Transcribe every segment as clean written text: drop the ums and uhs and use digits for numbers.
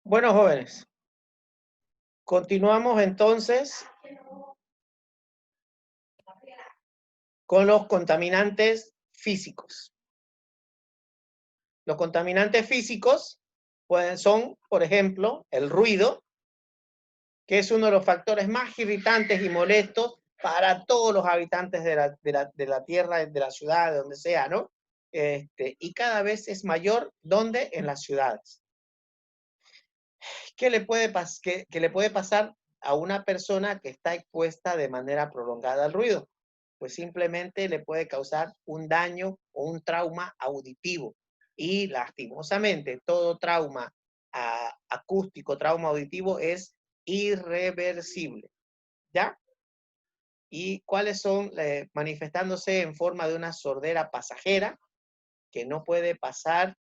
Bueno, jóvenes, continuamos entonces con los contaminantes físicos. Los contaminantes físicos son, por ejemplo, el ruido, que es uno de los factores más irritantes y molestos para todos los habitantes de la tierra, de la ciudad, de donde sea, ¿no? Y cada vez es mayor, ¿dónde? En las ciudades. ¿Qué le puede pasar a una persona que está expuesta de manera prolongada al ruido? Pues simplemente le puede causar un daño o un trauma auditivo. Y lastimosamente, todo trauma acústico, trauma auditivo es irreversible. ¿Ya? ¿Y cuáles son? Manifestándose en forma de una sordera pasajera que no puede pasar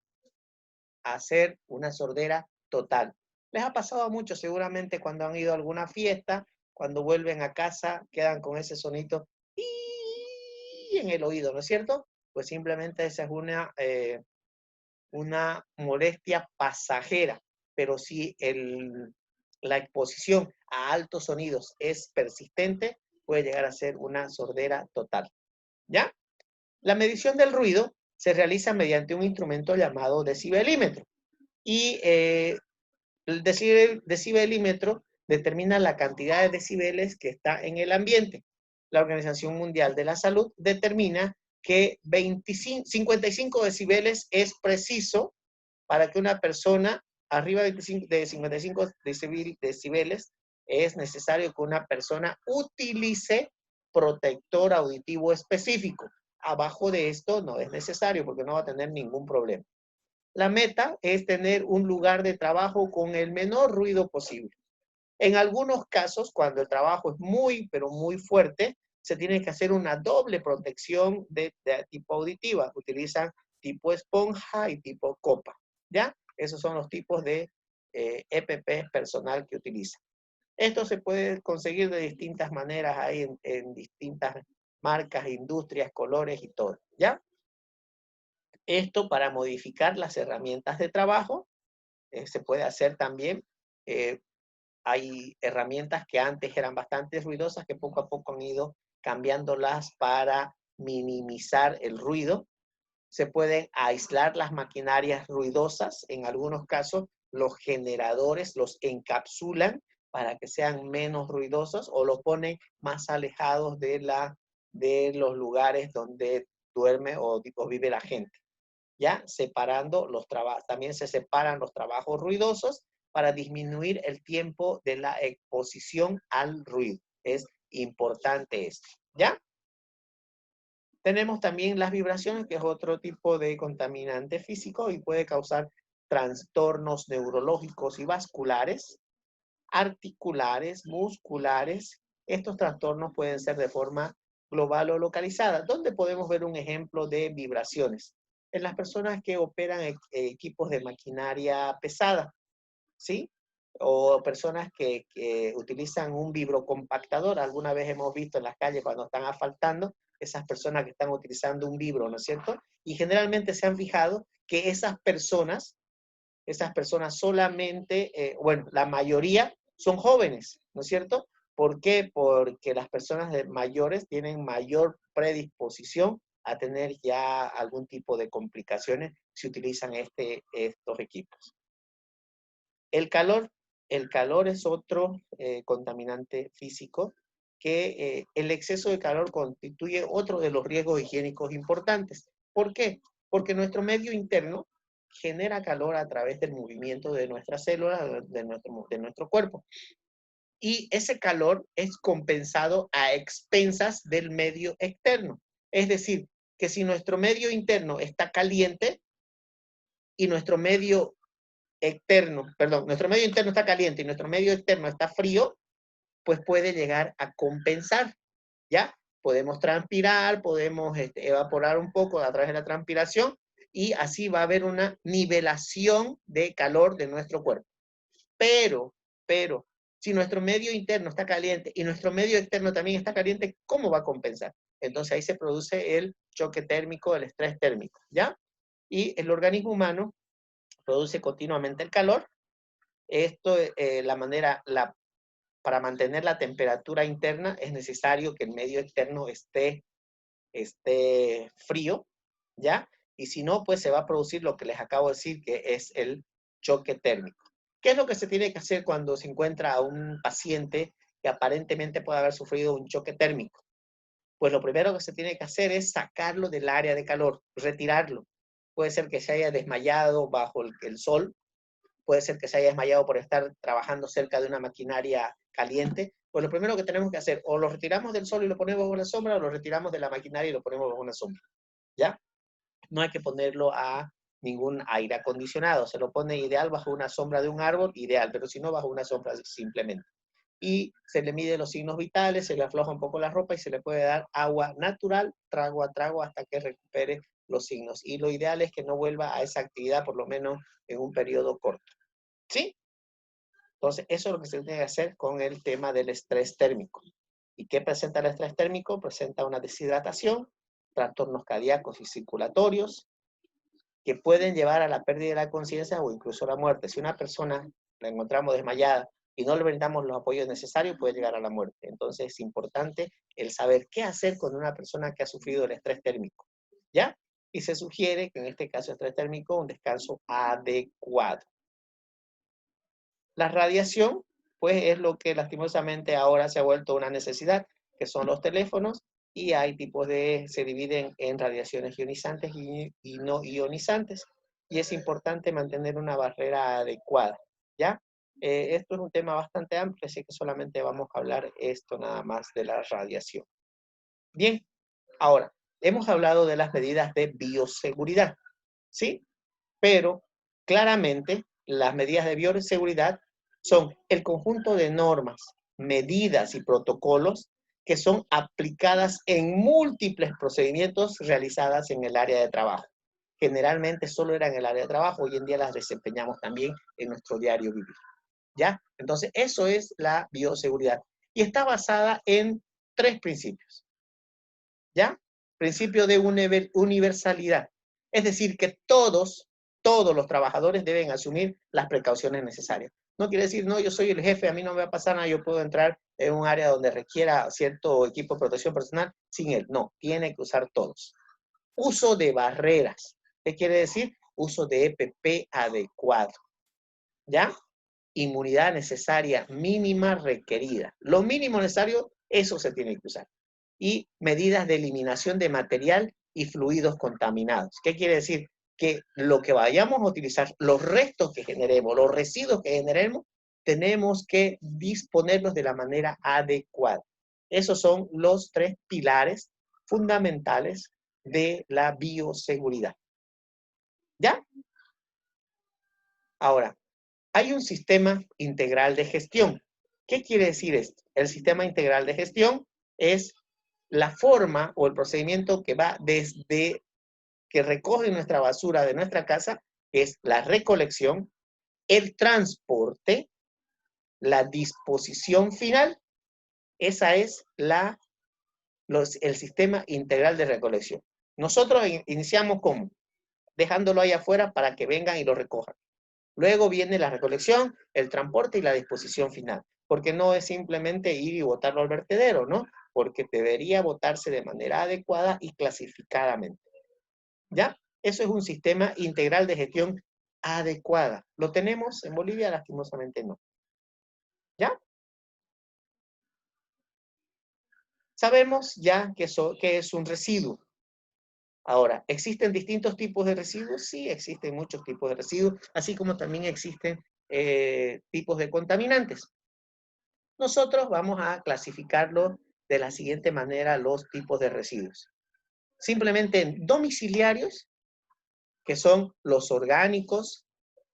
a ser una sordera total. Les ha pasado a muchos seguramente cuando han ido a alguna fiesta, cuando vuelven a casa, quedan con ese sonito en el oído, ¿no es cierto? Pues simplemente esa es una molestia pasajera, pero si la exposición a altos sonidos es persistente, puede llegar a ser una sordera total. ¿Ya? La medición del ruido se realiza mediante un instrumento llamado decibelímetro. Y el decibelímetro determina la cantidad de decibeles que está en el ambiente. La Organización Mundial de la Salud determina que 55 decibeles es preciso para que una persona arriba de 55 decibeles es necesario que una persona utilice protector auditivo específico. Abajo de esto no es necesario porque no va a tener ningún problema. La meta es tener un lugar de trabajo con el menor ruido posible. En algunos casos, cuando el trabajo es muy, pero muy fuerte, se tiene que hacer una doble protección de tipo auditiva. Utilizan tipo esponja y tipo copa. ¿Ya? Esos son los tipos de EPP personal que utilizan. Esto se puede conseguir de distintas maneras ahí en distintas marcas, industrias, colores y todo. ¿Ya? Esto para modificar las herramientas de trabajo se puede hacer también. Eh, Hay herramientas que antes eran bastante ruidosas que poco a poco han ido cambiándolas para minimizar el ruido. Se pueden aislar las maquinarias ruidosas. En algunos casos, los generadores los encapsulan para que sean menos ruidosos o los ponen más alejados de los lugares donde duerme o vive la gente. Ya separando los trabajos, también se separan los trabajos ruidosos para disminuir el tiempo de la exposición al ruido. Es importante esto, ¿ya? Tenemos también las vibraciones, que es otro tipo de contaminante físico y puede causar trastornos neurológicos y vasculares, articulares, musculares. Estos trastornos pueden ser de forma global o localizada. ¿Dónde podemos ver un ejemplo de vibraciones? En las personas que operan equipos de maquinaria pesada, ¿sí? O personas que utilizan un vibrocompactador. Alguna vez hemos visto en las calles cuando están asfaltando, esas personas que están utilizando un vibro, ¿no es cierto? Y generalmente se han fijado que esas personas solamente, bueno, la mayoría son jóvenes, ¿no es cierto? ¿Por qué? Porque las personas mayores tienen mayor predisposición a tener ya algún tipo de complicaciones si utilizan estos equipos. El calor, el calor es otro contaminante físico que el exceso de calor constituye otro de los riesgos higiénicos importantes. ¿Por qué? Porque nuestro medio interno genera calor a través del movimiento de nuestras células, de nuestro cuerpo. Y ese calor es compensado a expensas del medio externo. Es decir, que si nuestro medio interno está caliente y nuestro medio nuestro medio interno está caliente y nuestro medio externo está frío, pues puede llegar a compensar, ¿ya? Podemos transpirar, podemos evaporar un poco a través de la transpiración y así va a haber una nivelación de calor de nuestro cuerpo. Pero, si nuestro medio interno está caliente y nuestro medio externo también está caliente, ¿cómo va a compensar? Entonces ahí se produce el choque térmico, el estrés térmico, ¿ya? Y el organismo humano produce continuamente el calor Esto, para mantener la temperatura interna es necesario que el medio externo esté frío, ¿ya? Y si no, pues se va a producir lo que les acabo de decir, que es el choque térmico. ¿Qué es lo que se tiene que hacer cuando se encuentra a un paciente que aparentemente puede haber sufrido un choque térmico? Pues lo primero que se tiene que hacer es sacarlo del área de calor, retirarlo. Puede ser que se haya desmayado bajo el sol, puede ser que se haya desmayado por estar trabajando cerca de una maquinaria caliente. Pues lo primero que tenemos que hacer, o lo retiramos del sol y lo ponemos bajo una sombra, o lo retiramos de la maquinaria y lo ponemos bajo una sombra, ¿ya? No hay que ponerlo a ningún aire acondicionado, se lo pone ideal bajo una sombra de un árbol, ideal, pero si no, bajo una sombra simplemente. Y se le mide los signos vitales, se le afloja un poco la ropa y se le puede dar agua natural, trago a trago, hasta que recupere los signos. Y lo ideal es que no vuelva a esa actividad por lo menos en un periodo corto. ¿Sí? Entonces, eso es lo que se tiene que hacer con el tema del estrés térmico. ¿Y qué presenta el estrés térmico? Presenta una deshidratación, trastornos cardíacos y circulatorios, que pueden llevar a la pérdida de la conciencia o incluso a la muerte. Si una persona la encontramos desmayada y no le brindamos los apoyos necesarios, puede llegar a la muerte. Entonces es importante el saber qué hacer con una persona que ha sufrido el estrés térmico, ¿ya? Y se sugiere que en este caso estrés térmico, un descanso adecuado. La radiación, pues es lo que lastimosamente ahora se ha vuelto una necesidad, que son los teléfonos, y hay tipos se dividen en radiaciones ionizantes y no ionizantes, y es importante mantener una barrera adecuada, ¿ya? Esto es un tema bastante amplio, así que solamente vamos a hablar esto nada más de la radiación. Bien, ahora, hemos hablado de las medidas de bioseguridad, ¿sí? Pero claramente las medidas de bioseguridad son el conjunto de normas, medidas y protocolos que son aplicadas en múltiples procedimientos realizadas en el área de trabajo. Generalmente solo era en el área de trabajo, hoy en día las desempeñamos también en nuestro diario vivir. ¿Ya? Entonces, eso es la bioseguridad. Y está basada en 3 principios. ¿Ya? Principio de universalidad. Es decir, que todos los trabajadores deben asumir las precauciones necesarias. No quiere decir, no, yo soy el jefe, a mí no me va a pasar nada, yo puedo entrar en un área donde requiera cierto equipo de protección personal sin él. No, tiene que usar todos. Uso de barreras. ¿Qué quiere decir? Uso de EPP adecuado. ¿Ya? Inmunidad necesaria mínima requerida. Lo mínimo necesario, eso se tiene que usar. Y medidas de eliminación de material y fluidos contaminados. ¿Qué quiere decir? Que lo que vayamos a utilizar, los restos que generemos, los residuos que generemos, tenemos que disponerlos de la manera adecuada. Esos son los 3 pilares fundamentales de la bioseguridad. ¿Ya? Ahora, hay un sistema integral de gestión. ¿Qué quiere decir esto? El sistema integral de gestión es la forma o el procedimiento que va desde que recoge nuestra basura de nuestra casa, que es la recolección, el transporte, la disposición final. Esa es el sistema integral de recolección. Nosotros iniciamos como dejándolo ahí afuera para que vengan y lo recojan. Luego viene la recolección, el transporte y la disposición final, porque no es simplemente ir y botarlo al vertedero, ¿no? Porque debería botarse de manera adecuada y clasificadamente. ¿Ya? Eso es un sistema integral de gestión adecuada. ¿Lo tenemos en Bolivia? Lastimosamente no. ¿Ya? Sabemos ya que es un residuo. Ahora, ¿existen distintos tipos de residuos? Sí, existen muchos tipos de residuos, así como también existen tipos de contaminantes. Nosotros vamos a clasificarlo de la siguiente manera, los tipos de residuos. Simplemente en domiciliarios, que son los orgánicos,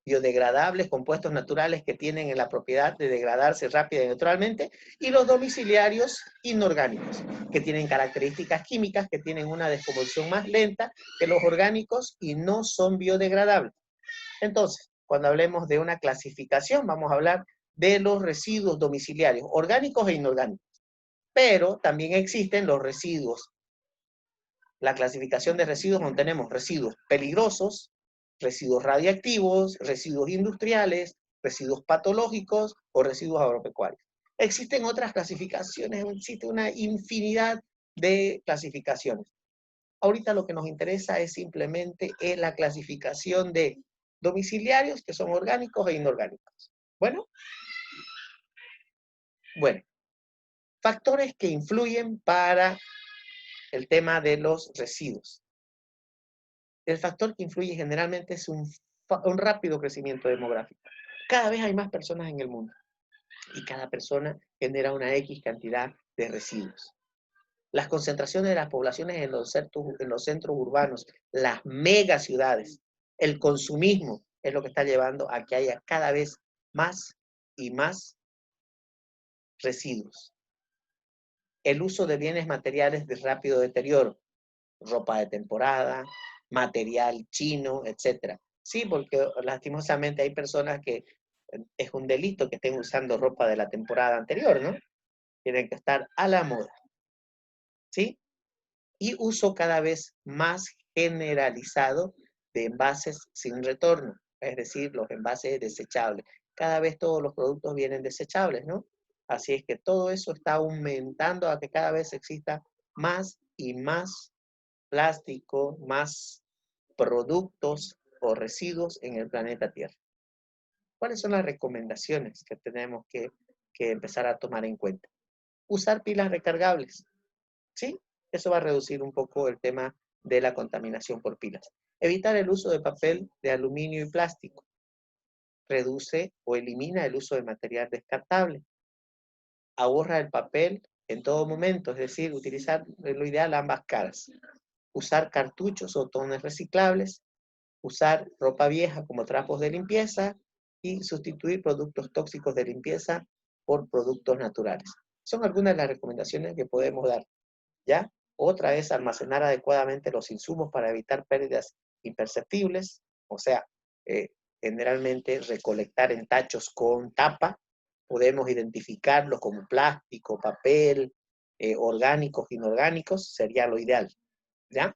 biodegradables, compuestos naturales que tienen la propiedad de degradarse rápida y naturalmente, y los domiciliarios inorgánicos, que tienen características químicas, que tienen una descomposición más lenta que los orgánicos y no son biodegradables. Entonces, cuando hablemos de una clasificación, vamos a hablar de los residuos domiciliarios, orgánicos e inorgánicos. Pero también existen los residuos. La clasificación de residuos, donde tenemos residuos peligrosos, residuos radiactivos, residuos industriales, residuos patológicos o residuos agropecuarios. Existen otras clasificaciones, existe una infinidad de clasificaciones. Ahorita lo que nos interesa es simplemente la clasificación de domiciliarios, que son orgánicos e inorgánicos. Bueno, factores que influyen para el tema de los residuos. El factor que influye generalmente es un rápido crecimiento demográfico. Cada vez hay más personas en el mundo y cada persona genera una X cantidad de residuos. Las concentraciones de las poblaciones en los centros urbanos, las megaciudades, el consumismo es lo que está llevando a que haya cada vez más y más residuos. El uso de bienes materiales de rápido deterioro, ropa de temporada, material chino, etc. Sí, porque lastimosamente hay personas que es un delito que estén usando ropa de la temporada anterior, ¿no? Tienen que estar a la moda. ¿Sí? Y uso cada vez más generalizado de envases sin retorno, es decir, los envases desechables. Cada vez todos los productos vienen desechables, ¿no? Así es que todo eso está aumentando a que cada vez exista más y más plástico, más productos o residuos en el planeta Tierra. ¿Cuáles son las recomendaciones que tenemos que empezar a tomar en cuenta? Usar pilas recargables, ¿sí? Eso va a reducir un poco el tema de la contaminación por pilas. Evitar el uso de papel de aluminio y plástico. Reduce o elimina el uso de material descartable. Ahorra el papel en todo momento, es decir, utilizar lo ideal ambas caras. Usar cartuchos o tones reciclables. Usar ropa vieja como trapos de limpieza y sustituir productos tóxicos de limpieza por productos naturales. Son algunas de las recomendaciones que podemos dar, ¿ya? Otra es almacenar adecuadamente los insumos para evitar pérdidas imperceptibles, o sea, generalmente recolectar en tachos con tapa, podemos identificarlos como plástico, papel, orgánicos, inorgánicos, sería lo ideal, ¿ya?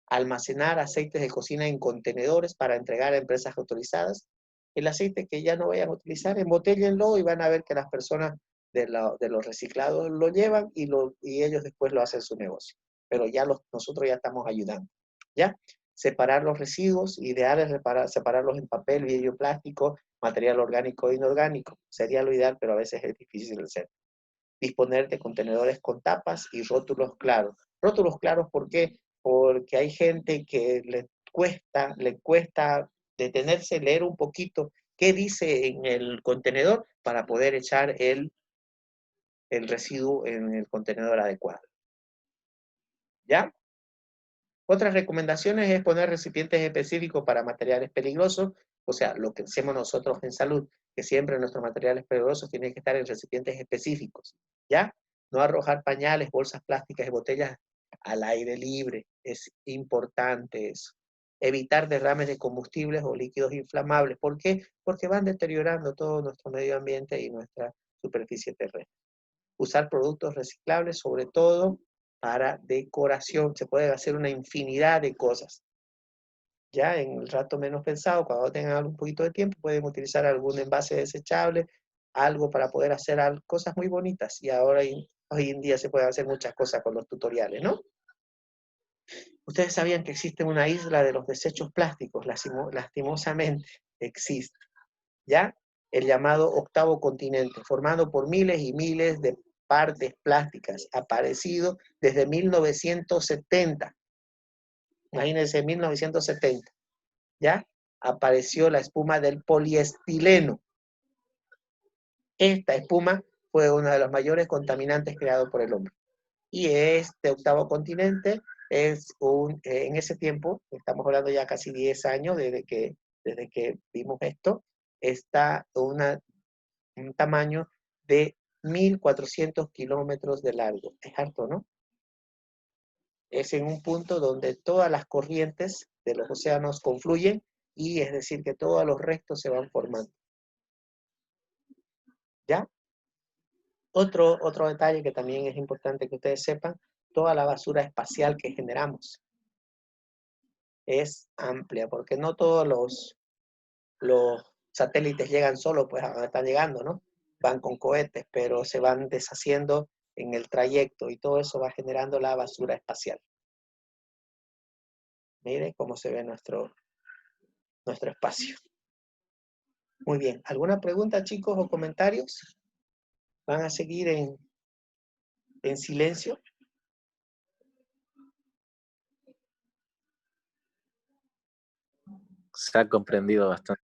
Almacenar aceites de cocina en contenedores para entregar a empresas autorizadas. El aceite que ya no vayan a utilizar, embotéllenlo y van a ver que las personas de los reciclados lo llevan y ellos después lo hacen su negocio. Pero ya nosotros ya estamos ayudando. ¿Ya? Separar los residuos, ideal es separarlos en papel, vidrio, plástico, material orgánico e inorgánico. Sería lo ideal, pero a veces es difícil de hacer. Disponer de contenedores con tapas y rótulos claros. Rótulos claros, ¿por qué? Porque hay gente que le cuesta detenerse, leer un poquito qué dice en el contenedor para poder echar el residuo en el contenedor adecuado. ¿Ya? Otras recomendaciones es poner recipientes específicos para materiales peligrosos, o sea, lo que hacemos nosotros en salud, que siempre nuestros materiales peligrosos tienen que estar en recipientes específicos, ¿ya? No arrojar pañales, bolsas plásticas y botellas al aire libre, es importante eso. Evitar derrames de combustibles o líquidos inflamables, ¿por qué? Porque van deteriorando todo nuestro medio ambiente y nuestra superficie terrestre. Usar productos reciclables, sobre todo para decoración. Se puede hacer una infinidad de cosas. Ya en el rato menos pensado, cuando tengan un poquito de tiempo, pueden utilizar algún envase desechable, algo para poder hacer cosas muy bonitas. Y ahora hoy en día se pueden hacer muchas cosas con los tutoriales, ¿no? Ustedes sabían que existe una isla de los desechos plásticos, lastimosamente existe, ¿ya? El llamado octavo continente, formado por miles y miles de partes plásticas, aparecido desde 1970. Imagínense, 1970, ¿ya? Apareció la espuma del poliestileno. Esta espuma fue uno de los mayores contaminantes creados por el hombre. Y este octavo continente es en ese tiempo, estamos hablando ya casi 10 años desde que vimos esto, está un tamaño de 1.400 kilómetros de largo. Es harto, ¿no? Es en un punto donde todas las corrientes de los océanos confluyen y es decir que todos los restos se van formando. ¿Ya? Otro detalle que también es importante que ustedes sepan, toda la basura espacial que generamos es amplia, porque no todos los satélites llegan solo, pues a donde están llegando, ¿no? Van con cohetes, pero se van deshaciendo en el trayecto y todo eso va generando la basura espacial. Miren cómo se ve nuestro espacio. Muy bien. ¿Alguna pregunta, chicos, o comentarios? ¿Van a seguir en silencio? Se ha comprendido bastante.